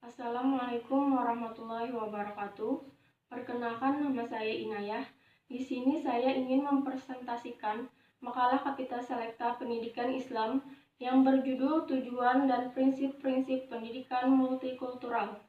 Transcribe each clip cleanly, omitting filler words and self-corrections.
Assalamualaikum warahmatullahi wabarakatuh. Perkenalkan, nama saya Inayah. Di sini saya ingin mempresentasikan makalah Kapital Selekta Pendidikan Islam yang berjudul Tujuan dan Prinsip-prinsip Pendidikan Multikultural.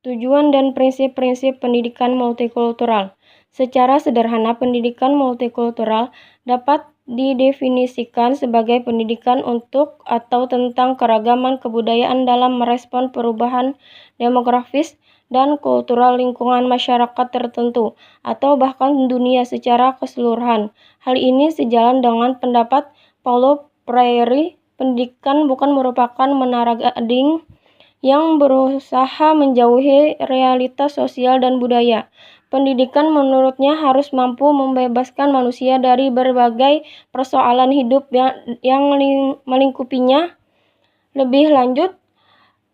Tujuan dan prinsip-prinsip pendidikan multikultural. Secara sederhana, pendidikan multikultural dapat didefinisikan sebagai pendidikan untuk atau tentang keragaman kebudayaan dalam merespon perubahan demografis dan kultural lingkungan masyarakat tertentu, atau bahkan dunia secara keseluruhan. Hal ini sejalan dengan pendapat Paulo Freire, pendidikan bukan merupakan menara gading yang berusaha menjauhi realitas sosial dan budaya. Pendidikan menurutnya harus mampu membebaskan manusia dari berbagai persoalan hidup yang melingkupinya. Lebih lanjut,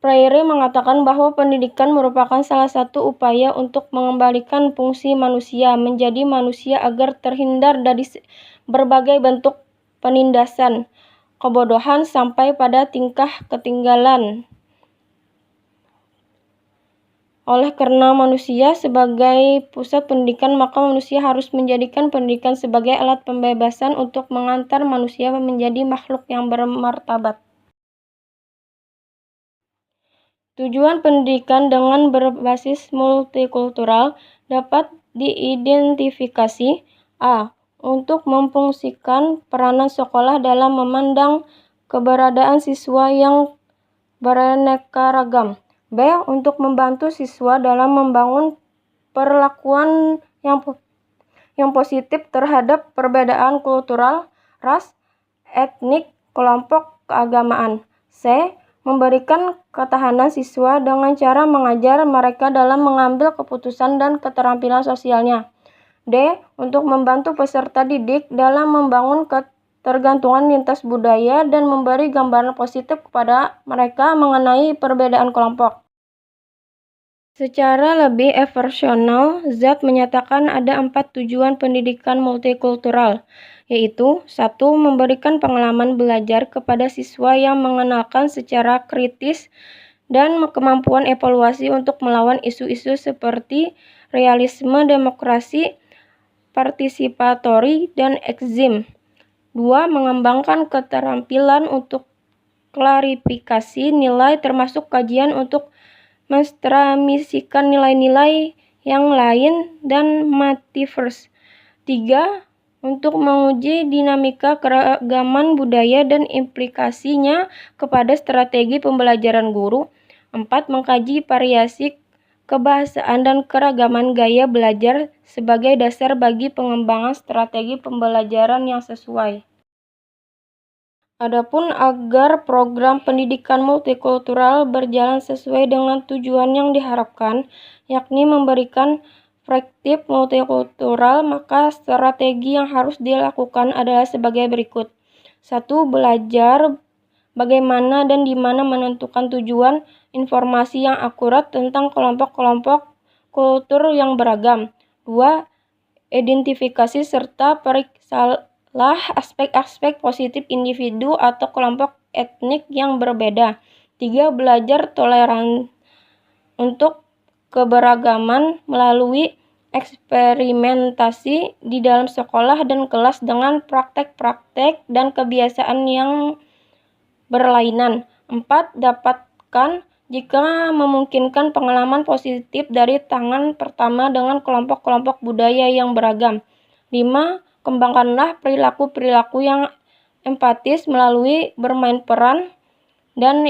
Freire mengatakan bahwa pendidikan merupakan salah satu upaya untuk mengembalikan fungsi manusia menjadi manusia agar terhindar dari berbagai bentuk penindasan, kebodohan, sampai pada tingkah ketinggalan. Oleh karena manusia sebagai pusat pendidikan, maka manusia harus menjadikan pendidikan sebagai alat pembebasan untuk mengantar manusia menjadi makhluk yang bermartabat. Tujuan pendidikan dengan berbasis multikultural dapat diidentifikasi: A. Untuk memfungsikan peranan sekolah dalam memandang keberadaan siswa yang beraneka ragam. B. Untuk membantu siswa dalam membangun perlakuan yang positif terhadap perbedaan kultural, ras, etnik, kelompok keagamaan. C. Memberikan ketahanan siswa dengan cara mengajar mereka dalam mengambil keputusan dan keterampilan sosialnya. D. Untuk membantu peserta didik dalam membangun ketergantungan lintas budaya dan memberi gambaran positif kepada mereka mengenai perbedaan kelompok. Secara lebih personal, Zat menyatakan ada 4 tujuan pendidikan multikultural, yaitu 1. Memberikan pengalaman belajar kepada siswa yang mengenalkan secara kritis dan kemampuan evaluasi untuk melawan isu-isu seperti realisme, demokrasi, partisipatori, dan ekzim. 2. Mengembangkan keterampilan untuk klarifikasi nilai termasuk kajian untuk mentransmisikan nilai-nilai yang lain dan multiverse. 3. Untuk menguji dinamika keragaman budaya dan implikasinya kepada strategi pembelajaran guru. 4. Mengkaji variasi kebahasaan dan keragaman gaya belajar sebagai dasar bagi pengembangan strategi pembelajaran yang sesuai. Adapun agar program pendidikan multikultural berjalan sesuai dengan tujuan yang diharapkan, yakni memberikan perspektif multikultural, maka strategi yang harus dilakukan adalah sebagai berikut. 1. Belajar bagaimana dan di mana menentukan tujuan informasi yang akurat tentang kelompok-kelompok kultur yang beragam. 2. Identifikasi serta periksa aspek-aspek positif individu atau kelompok etnik yang berbeda. 3. Belajar toleran untuk keberagaman melalui eksperimentasi di dalam sekolah dan kelas dengan praktek-praktek dan kebiasaan yang berlainan. 4. Dapatkan jika memungkinkan pengalaman positif dari tangan pertama dengan kelompok-kelompok budaya yang beragam. 5. Kembangkanlah perilaku-perilaku yang empatis melalui bermain peran dan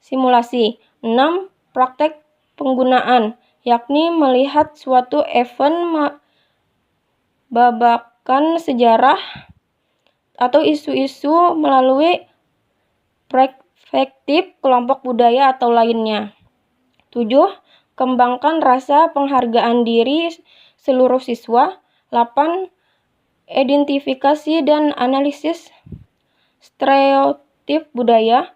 simulasi. 6. Praktek penggunaan, yakni melihat suatu event babakan sejarah atau isu-isu melalui perspektif kelompok budaya atau lainnya. 7. Kembangkan rasa penghargaan diri seluruh siswa. 8. Identifikasi dan analisis stereotip budaya.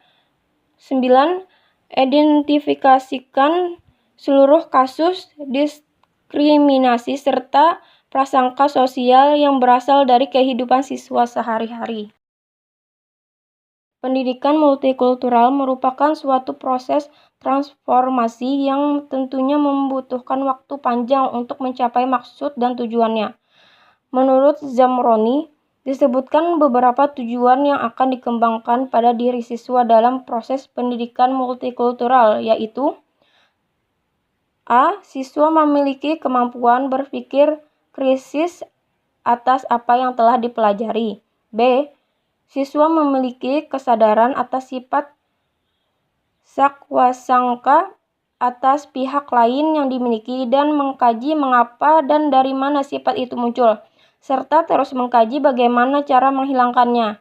9. Identifikasikan seluruh kasus diskriminasi serta prasangka sosial yang berasal dari kehidupan siswa sehari-hari. Pendidikan multikultural merupakan suatu proses transformasi yang tentunya membutuhkan waktu panjang untuk mencapai maksud dan tujuannya. Menurut Zamroni, disebutkan beberapa tujuan yang akan dikembangkan pada diri siswa dalam proses pendidikan multikultural, yaitu A. Siswa memiliki kemampuan berpikir kritis atas apa yang telah dipelajari. B. Siswa memiliki kesadaran atas sifat sakwasangka atas pihak lain yang dimiliki dan mengkaji mengapa dan dari mana sifat itu muncul, serta terus mengkaji bagaimana cara menghilangkannya.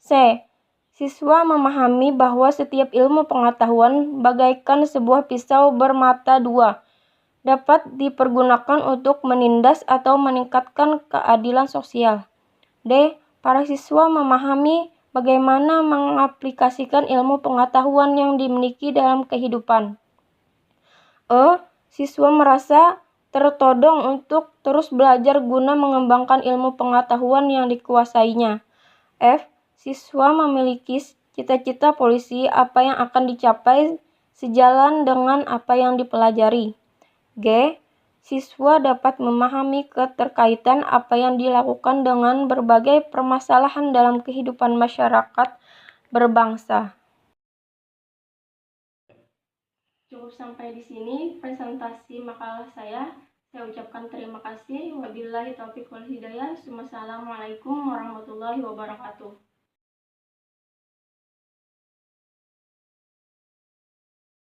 C. Siswa memahami bahwa setiap ilmu pengetahuan bagaikan sebuah pisau bermata dua, dapat dipergunakan untuk menindas atau meningkatkan keadilan sosial. D. Para siswa memahami bagaimana mengaplikasikan ilmu pengetahuan yang dimiliki dalam kehidupan. E. Siswa merasa tertodong untuk terus belajar guna mengembangkan ilmu pengetahuan yang dikuasainya. F. Siswa memiliki cita-cita polisi apa yang akan dicapai sejalan dengan apa yang dipelajari. G. Siswa dapat memahami keterkaitan apa yang dilakukan dengan berbagai permasalahan dalam kehidupan masyarakat berbangsa. Cukup sampai di sini presentasi makalah saya. Saya ucapkan terima kasih. Wabillahi taufiq wal hidayah. Wassalamualaikum warahmatullahi wabarakatuh.